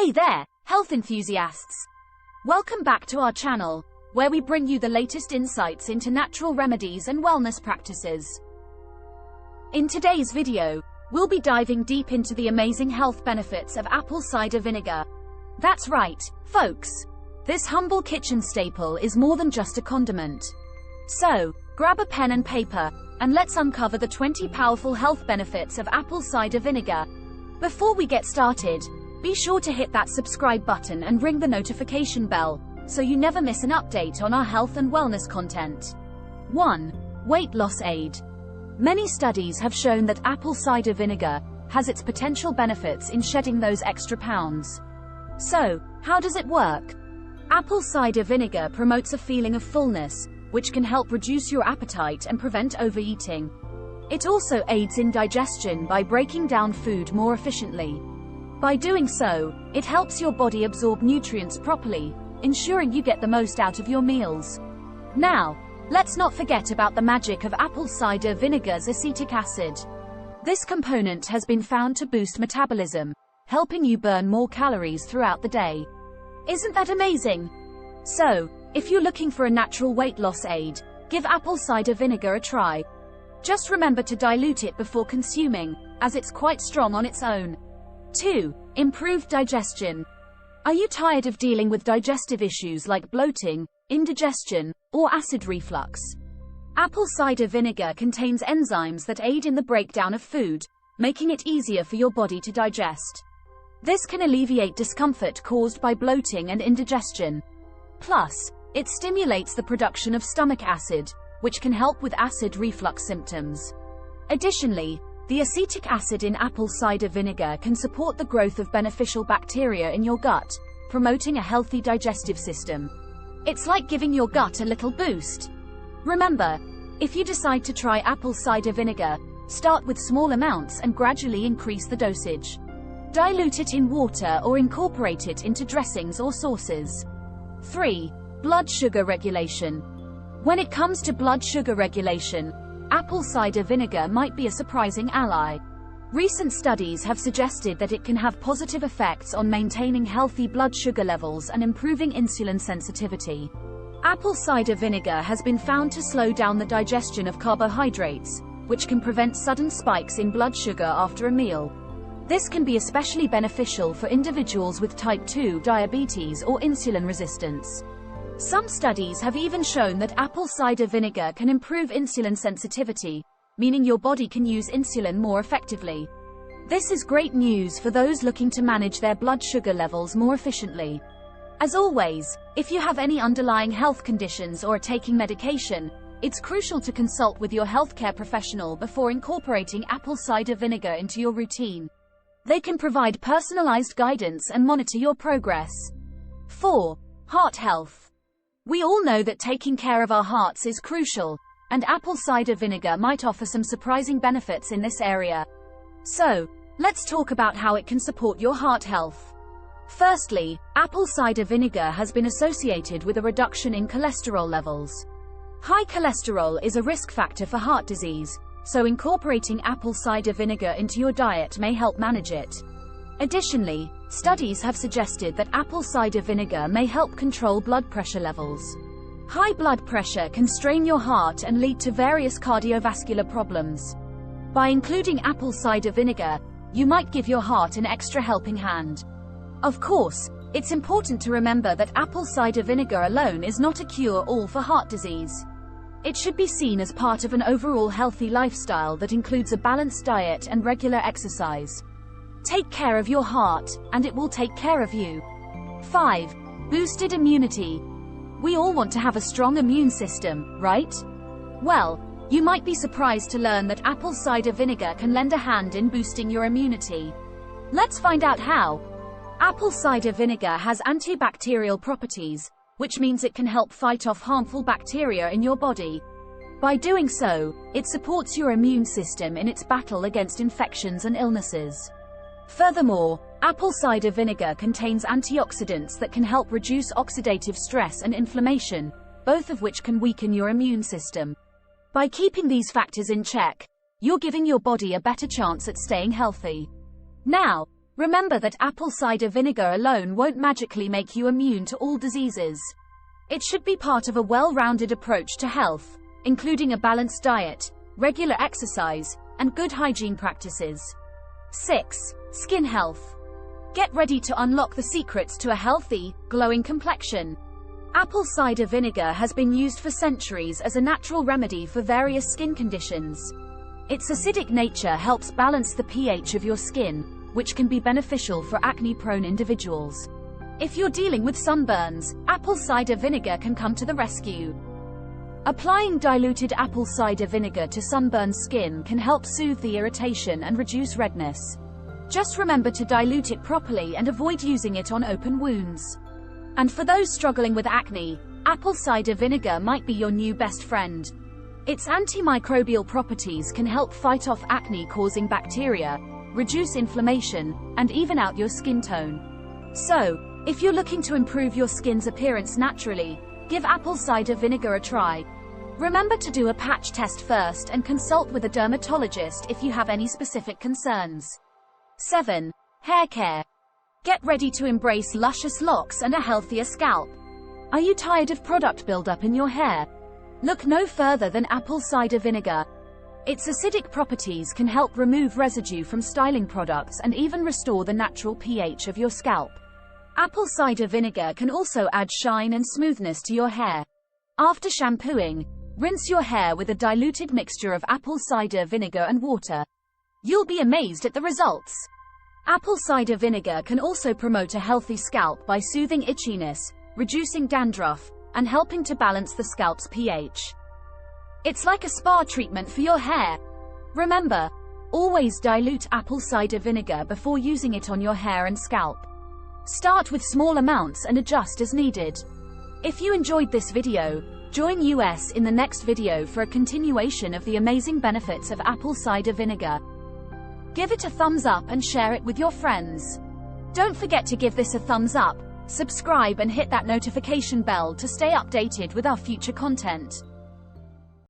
Hey there, health enthusiasts! Welcome back to our channel, where we bring you the latest insights into natural remedies and wellness practices. In today's video, we'll be diving deep into the amazing health benefits of apple cider vinegar. That's right, folks! This humble kitchen staple is more than just a condiment. So, grab a pen and paper, and let's uncover the 20 powerful health benefits of apple cider vinegar. Before we get started, be sure to hit that subscribe button and ring the notification bell, so you never miss an update on our health and wellness content. 1. Weight loss aid. Many studies have shown that apple cider vinegar has its potential benefits in shedding those extra pounds. So, how does it work? Apple cider vinegar promotes a feeling of fullness, which can help reduce your appetite and prevent overeating. It also aids in digestion by breaking down food more efficiently. By doing so, it helps your body absorb nutrients properly, ensuring you get the most out of your meals. Now, let's not forget about the magic of apple cider vinegar's acetic acid. This component has been found to boost metabolism, helping you burn more calories throughout the day. Isn't that amazing? So, if you're looking for a natural weight loss aid, give apple cider vinegar a try. Just remember to dilute it before consuming, as it's quite strong on its own. 2. Improved digestion. Are you tired of dealing with digestive issues like bloating, indigestion, or acid reflux? Apple cider vinegar contains enzymes that aid in the breakdown of food, making it easier for your body to digest. This can alleviate discomfort caused by bloating and indigestion. Plus, it stimulates the production of stomach acid, which can help with acid reflux symptoms. Additionally, the acetic acid in apple cider vinegar can support the growth of beneficial bacteria in your gut, promoting a healthy digestive system. It's like giving your gut a little boost. Remember, if you decide to try apple cider vinegar, start with small amounts and gradually increase the dosage. Dilute it in water or incorporate it into dressings or sauces. 3. Blood sugar regulation. When it comes to blood sugar regulation, apple cider vinegar might be a surprising ally. Recent studies have suggested that it can have positive effects on maintaining healthy blood sugar levels and improving insulin sensitivity. Apple cider vinegar has been found to slow down the digestion of carbohydrates, which can prevent sudden spikes in blood sugar after a meal. This can be especially beneficial for individuals with type 2 diabetes or insulin resistance. Some studies have even shown that apple cider vinegar can improve insulin sensitivity, meaning your body can use insulin more effectively. This is great news for those looking to manage their blood sugar levels more efficiently. As always, if you have any underlying health conditions or are taking medication, it's crucial to consult with your healthcare professional before incorporating apple cider vinegar into your routine. They can provide personalized guidance and monitor your progress. 4. Heart health. We all know that taking care of our hearts is crucial, and apple cider vinegar might offer some surprising benefits in this area. So, let's talk about how it can support your heart health. Firstly, apple cider vinegar has been associated with a reduction in cholesterol levels. High cholesterol is a risk factor for heart disease, so incorporating apple cider vinegar into your diet may help manage it. Additionally, studies have suggested that apple cider vinegar may help control blood pressure levels. High blood pressure can strain your heart and lead to various cardiovascular problems. By including apple cider vinegar, you might give your heart an extra helping hand. Of course, it's important to remember that apple cider vinegar alone is not a cure-all for heart disease. It should be seen as part of an overall healthy lifestyle that includes a balanced diet and regular exercise. Take care of your heart, and it will take care of you. 5. Boosted immunity. We all want to have a strong immune system, right? Well, you might be surprised to learn that apple cider vinegar can lend a hand in boosting your immunity. Let's find out how. Apple cider vinegar has antibacterial properties, which means it can help fight off harmful bacteria in your body. By doing so, it supports your immune system in its battle against infections and illnesses. Furthermore, apple cider vinegar contains antioxidants that can help reduce oxidative stress and inflammation, both of which can weaken your immune system. By keeping these factors in check, you're giving your body a better chance at staying healthy. Now, Remember that apple cider vinegar alone won't magically make you immune to all diseases. It should be part of a well-rounded approach to health, including a balanced diet, regular exercise, and good hygiene practices. 6. Skin health. Get ready to unlock the secrets to a healthy, glowing complexion. Apple cider vinegar has been used for centuries as a natural remedy for various skin conditions. Its acidic nature helps balance the pH of your skin, which can be beneficial for acne-prone individuals. If you're dealing with sunburns, apple cider vinegar can come to the rescue. Applying diluted apple cider vinegar to sunburned skin can help soothe the irritation and reduce redness. Just remember to dilute it properly and avoid using it on open wounds. And for those struggling with acne, apple cider vinegar might be your new best friend. Its antimicrobial properties can help fight off acne-causing bacteria, reduce inflammation, and even out your skin tone. So, if you're looking to improve your skin's appearance naturally, give apple cider vinegar a try. Remember to do a patch test first and consult with a dermatologist if you have any specific concerns. 7. Hair care. Get ready to embrace luscious locks and a healthier scalp. Are you tired of product buildup in your hair? Look no further than apple cider vinegar. Its acidic properties can help remove residue from styling products and even restore the natural pH of your scalp. Apple cider vinegar can also add shine and smoothness to your hair. After shampooing, rinse your hair with a diluted mixture of apple cider vinegar and water. You'll be amazed at the results. Apple cider vinegar can also promote a healthy scalp by soothing itchiness, reducing dandruff, and helping to balance the scalp's pH. It's like a spa treatment for your hair. Remember, always dilute apple cider vinegar before using it on your hair and scalp. Start with small amounts and adjust as needed. If you enjoyed this video, join us in the next video for a continuation of the amazing benefits of apple cider vinegar. Give it a thumbs up and share it with your friends. Don't forget to give this a thumbs up, subscribe and hit that notification bell to stay updated with our future content.